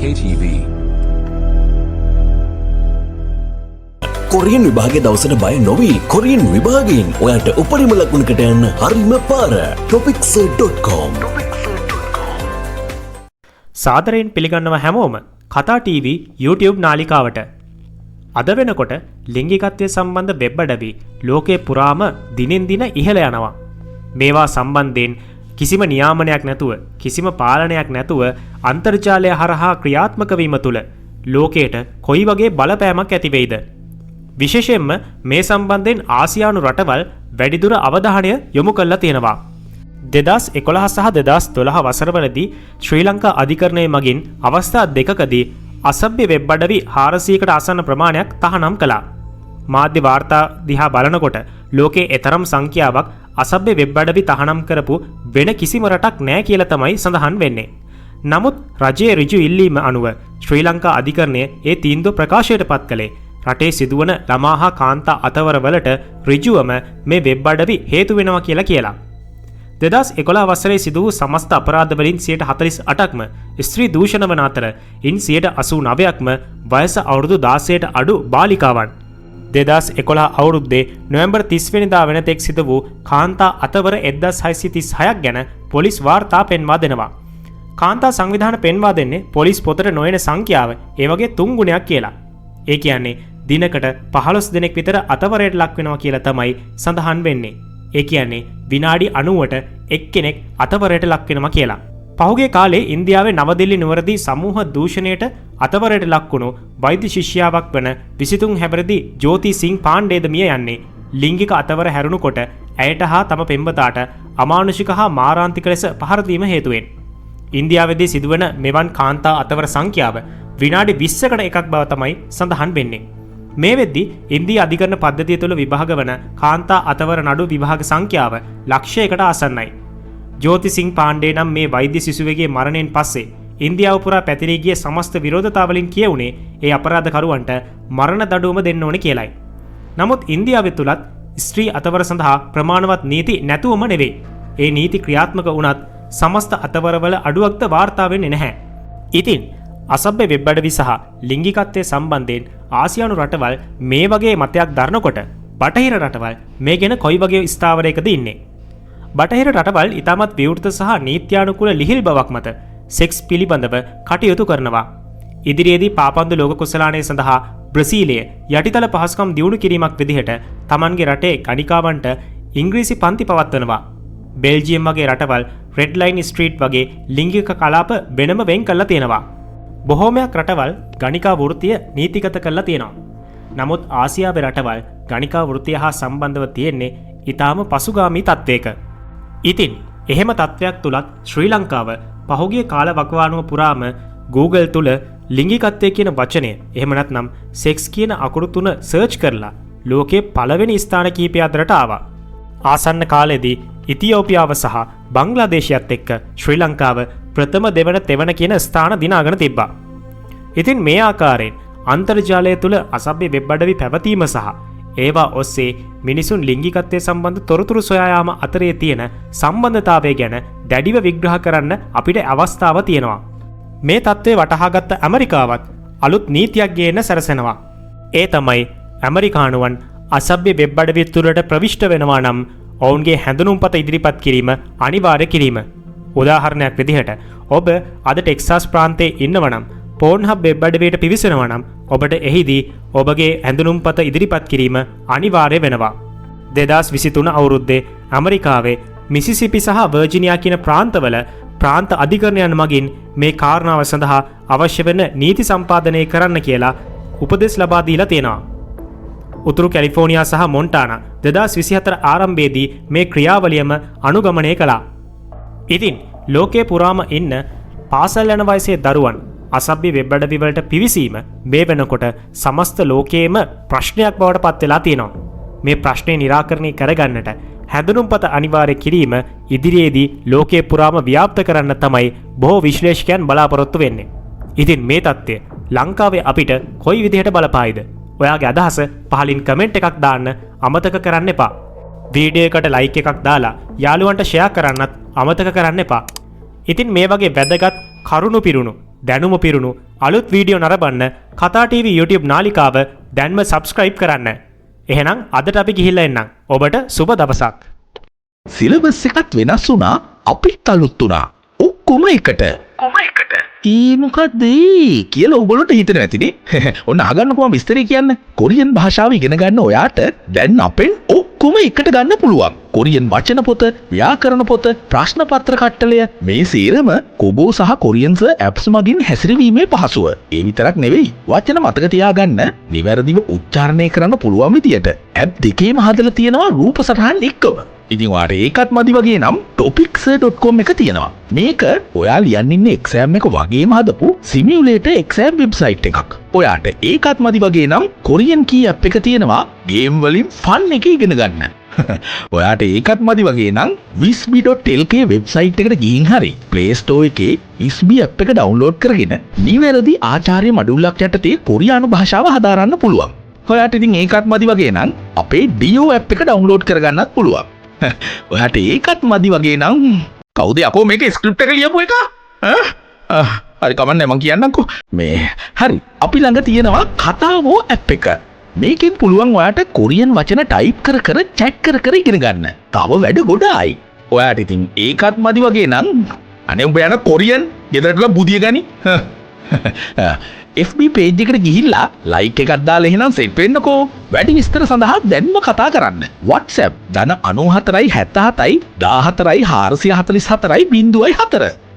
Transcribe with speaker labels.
Speaker 1: KTV.
Speaker 2: Korean විභාගයේ දවසට බය නොවි කොරියන් විභාගයෙන් ඔයාට උපරිම ලකුණකට යන්න හරිම පාර topics.com.
Speaker 3: සාදරයෙන් පිළිගන්නවා හැමෝම කතා TV YouTube නාලිකාවට. අද වෙනකොට ලිංගිකත්වය සම්බන්ධ වෙබ් අඩවි ලෝකේ පුරාම දිනෙන් දින ඉහළ යනවා. මේවා සම්බන්ධයෙන් කිසිම නියාමනයක් නැතුව කිසිම පාලනයක් නැතුව අන්තර්ජාලය හරහා ක්‍රියාත්මක වීම තුළ ලෝකයට කොයි වගේ බලපෑමක් ඇති වෙයිද? විශේෂයෙන්ම මේ සම්බන්ධයෙන් ආසියානු රටවල් වැඩිදුර අවධානය යොමු කරලා තියෙනවා. 2011 සහ 2012 වසරවලදී ශ්‍රී ලංකා අධිකරණය මගින් අවස්ථා දෙකකදී අසභ්‍ය වෙබ් අඩවි 400කට ආසන්න ප්‍රමාණයක් තහනම් කළා. මාධ්‍ය වාර්තා දිහා බලනකොට ලෝකයේ එතරම් සංඛ්‍යාවක් අසභ්‍ය වෙබ් අඩවි තහනම් කරපු වෙන කිසිම රටක් නැහැ කියලා තමයි සඳහන් වෙන්නේ. නමුත් රජයේ ඍජු ඉල්ලීම අනුව ශ්‍රී ලංකා අධිකරණය ඒ තීන්දුව ප්‍රකාශයට පත් කළේ රටේ සිදුවන ළමා හා කාන්තා අතවරවලට ඍජුවම මේ වෙබ් අඩවි හේතු වෙනවා කියලා. 2011 වසරේ සිදු වූ සමස්ත අපරාධ වලින් 48%ක්ම ස්ත්‍රී දූෂණ වන අතර ඉන් 89%ක්ම වයස අවුරුදු 16ට අඩු බාලිකාවන්. 2011 අවුරුද්දේ නොවැම්බර් 30 වෙනිදා වෙනතෙක් සිදු වූ කාන්තා අතවර 1636ක් ගැන පොලිස් වාර්තා පෙන්වා දෙනවා. කාන්තා සංවිධාන පෙන්වා දෙන්නේ පොලිස් පොතට නොයන සංඛ්‍යාව ඒ වගේ 3 ගුණයක් කියලා. ඒ කියන්නේ දිනකට 15 දෙනෙක් විතර අතවරයට ලක් වෙනවා කියලා තමයි සඳහන් වෙන්නේ. ඒ කියන්නේ විනාඩි 90ට එක්කෙනෙක් අතවරයට ලක් වෙනවා කියලා. පහුගිය කාලේ ඉන්දියාවේ නවදිල්ලි නුවරදී සමූහ දූෂණයට අතවරයට ලක් වුණු වෛද්‍ය ශිෂ්‍යාවක් වන 23 හැවිරිදි ජෝති සිං පාණ්ඩේද මිය යන්නේ ලිංගික අතවර හැරුණුකොට ඇයට හා තම පෙම්වතාට අමානුෂික හා මාරාන්තික ලෙස පහර දීම හේතුවෙන්. ඉන්දියාවේදී සිදුවන මෙවන් කාන්තා අතවර සංඛ්‍යාව විනාඩි 20කට එකක් බව තමයි සඳහන් වෙන්නේ. මේ වෙද්දී ඉන්දිය අධිකරණ පද්ධතිය තුළ විභාග වන කාන්තා අතවර නඩු විභාග සංඛ්‍යාව ලක්ෂයකට ආසන්නයි. ජෝති සිං පාණ්ඩේ නම් මේ වෛද්‍ය සිසුවෙගේ මරණයෙන් පස්සේ ඉන්දියාව පුරා පැතිරී ගිය සමස්ත විරෝධතාවලින් කියවුනේ ඒ අපරාධකරුවන්ට මරණ දඬුවම දෙන්න ඕනේ කියලයි. නමුත් ඉන්දියාවේ තුලත් ස්ත්‍රී අතවර සඳහා ප්‍රමාණවත් නීති නැතුවම නෙවෙයි. ඒ නීති ක්‍රියාත්මක වුණත් සමස්ත අතවරවල අඩුවක්ද වාර්තා වෙන්නේ නැහැ. ඉතින් අසභ්‍ය වෙබ් අඩවි සහ ලිංගිකත්වයේ සම්බන්ධයෙන් ආසියානු රටවල් මේ වගේ මතයක් දරනකොට බටහිර රටවල් මේ ගැන කොයි වගේ ස්ථාවරයකද ඉන්නේ? බටහිර රටවල් ඉතාමත් විවෘත සහ නීත්‍යානුකූල ලිහිල් බවක් මත සෙක්ස් පිළිබඳව කටයුතු කරනවා. ඉදිරියේදී පාපන්දු ලෝක කුසලානය සඳහා බ්‍රසීලය යටිතල පහසුකම් දියුණු කිරීමක් විදිහට තමන්ගේ රටේ ගණිකාවන්ට ඉංග්‍රීසි පන්ති පවත්වනවා. බෙල්ජියම් වගේ රටවල් රෙඩ් ලයින් ස්ට්‍රීට් වගේ ලිංගික කලාප වෙනම වෙන් කරලා තියෙනවා. බොහෝමයක් රටවල් ගණිකා වෘත්තිය නීතිගත කරලා තියෙනවා. නමුත් ආසියාවේ රටවල් ගණිකා වෘත්තිය හා සම්බන්ධව තියෙන්නේ ඊටාම පසුගාමී තත්වයක. ඉතින් එහෙම තත්වයක් තුලත් ශ්‍රී ලංකාව පහුගිය කාල වකවානුව පුරාම Google තුල ලිංගිකත්වය කියන වචනය එහෙම නැත්නම් සෙක්ස් කියන අකුරු තුන සර්ච් කරලා ලෝකයේ පළවෙනි ස්ථාන කීපය අතරට ආවා. ආසන්න කාලෙදී ඉතියෝපියාව සහ බංග්ලාදේශයත් එක්ක ශ්‍රී ලංකාව ප්‍රථම දෙවන තෙවන කියන ස්ථාන දිනාගෙන තිබ්බා. ඉතින් මේ ආකාරයෙන් අන්තර්ජාලය තුළ අසභ්‍ය වෙබ් අඩවි පැවතීම සහ ඒවා ඔස්සේ මිනිසුන් ලිංගිකත්වය සම්බන්ධ තොරතුරු සොයා යාම අතරේ තියෙන සම්බන්ධතාවය ගැන දැඩිව විග්‍රහ කරන්න අපිට අවස්ථාව තියෙනවා. මේ තත්ත්වය වටහාගත්ත ඇමරිකාවත් අලුත් නීතියක් ගේන්න සැරසෙනවා. ඒ තමයි ඇමරිකානුවන් අසභ්‍ය වෙබ් අඩවි තුළට ප්‍රවිෂ්ඨ වෙනවා නම් ඔවුන්ගේ හැඳුනුම්පත ඉදිරිපත් කිරීම අනිවාර්ය කිරීම. උදාහරණයක් විදිහට ඔබ අද ටෙක්සාස් ප්‍රාන්තයේ ඉන්නවනම් පෝර්න්හබ් වෙබ් අඩවියට පිවිසෙනවා නම් ඔබට එහිදී ඔබගේ හැඳුනුම්පත ඉදිරිපත් කිරීම අනිවාර්ය වෙනවා. 2023 අවුරුද්දේ ඇමරිකාවේ මිසිසිපි සහ වර්ජිනියා කියන ප්‍රාන්තවල ප්‍රාන්ත අධිකරණයන් මගින් මේ කාරණාව සඳහා අවශ්‍ය වෙන නීති සම්පාදනය කරන්න කියලා උපදෙස් ලබා දීලා තියෙනවා. උතුරු කැලිෆෝනියා සහ මොන්ටානා 2024 ආරම්භයේදී මේ ක්‍රියාවලියම අනුගමනය කළා. ඉතින් ලෝකයේ පුරාම ඉන්න පාසල් යන වයසේ දරුවන් අසභ්‍ය වෙබ් අඩවි වලට පිවිසීම මේ වෙනකොට සමස්ත ලෝකයේම ප්‍රශ්නයක් බවට පත් වෙලා තියෙනවා. මේ ප්‍රශ්නේ निराකරණය කරගන්නට හැඳුනුම්පත අනිවාර්ය කිරීම ඉදිරියේදී ලෝකයේ පුරාම ව්‍යාප්ත කරන්න තමයි බොහෝ විශ්ලේෂකයන් බලාපොරොත්තු වෙන්නේ. ඉතින් මේ தත්ත්වය ලංකාවේ අපිට කොයි විදිහට බලපායිද? ඔයාගේ අදහස පහලින් කමෙන්ට් එකක් දාන්න අමතක කරන්න එපා. වීඩියෝ එකට ලයික් එකක් දාලා යාළුවන්ට ෂෙයා කරන්නත් අමතක කරන්න එපා. ඉතින් මේ වගේ වැදගත් කරුණු පිරුණු දැනුම පිරුණු අලුත් වීඩියෝ නරඹන්න කතා TV YouTube නාලිකාව දැන්ම subscribe කරන්න. එහෙනම් අදට අපි ගිහිල්ලා එන්නම්. ඔබට සුබ දවසක්.
Speaker 1: සිලබස් එකත් වෙනස් වුණා අපිත් අලුත් වුණා. ඔක්කොම එකට. මොකක්ද කියලා ඔයගොල්ලන්ට හිතෙන ඇතිනේ. ඔන්න අහගන්නකෝ මම විස්තරේ කියන්න. කොරියන් භාෂාව ඉගෙන ගන්න ඔයාට දැන් අපෙන් ඔක්කොම එකට ගන්න පුළුවන්. කොරියන් වචන පොත, ව්‍යාකරණ පොත, ප්‍රශ්න පත්‍ර කට්ටලය මේ සේරම කොබෝ සහ කොරියන්ස් ඇප්ස් මගින් හැසිරවීමේ පහසුව. ඒ විතරක් නෙවෙයි වචන මතක තියාගන්න නිවැරදිව උච්චාරණය කරන්න පුළුවන් විදියට ඇප් දෙකේම හදලා තියෙනවා රූප සටහන් එක්කම. ඉතින් ඔයාට ඒකත් මදි වගේ නම් topics.com එක තියෙනවා. මේක ඔයා ලියන්න ඉන්න එක්සෑම් එක වගේම හදපු සිමියුලේටර් එක්සෑම් වෙබ්සයිට් එකක්. ඔයාට ඒකත් මදි වගේ නම් කොරියන් කී ඇප් එක තියෙනවා ගේම් වලින් ෆන් එක ඉගෙන ගන්න. ඔයාට ඒකත් මදි වගේ නම් visby.lk වෙබ්සයිට් එකට ගිහින් හරි Play Store එකේ visby ඇප් එක ඩවුන්ලෝඩ් කරගෙන නිවැරදි ආචාර්ය මඩුල්ලක් යටතේ කොරියානු භාෂාව හදාරන්න පුළුවන්. ඔයාට ඉතින් ඒකත් මදි වගේ නම් අපේ ඩියෝ ඇප් එක ඩවුන්ලෝඩ් කරගන්නත් පුළුවන්. ඔයාට ඒකත් මදි වගේ නම් කවුද යකෝ මේක ස්ක්‍රිප්ට් එක ලියපු එක? හරි කමන්නේ මං කියන්නම්කෝ. මේ හරි අපි ළඟ තියෙනවා කතාවෝ ඇප් එක. මේකෙන් පුළුවන් ඔයාට කොරියන් වචන ටයිප් කර කර චැට් කර කර ඉගෙන ගන්න. තව වැඩ ගොඩයි. ඔයාට ඉතින් ඒකත් මදි වගේ නම් අනේ උඹ යන කොරියන් ගෙදරටලා බුදිය ගනි. FB page එකට ගිහිල්ලා like එකක් දාලා එහෙනම් සෙට් වෙන්නකෝ. වැඩි විස්තර සඳහා දැන්ම කතා කරන්න. WhatsApp 94 77 14 444 0.4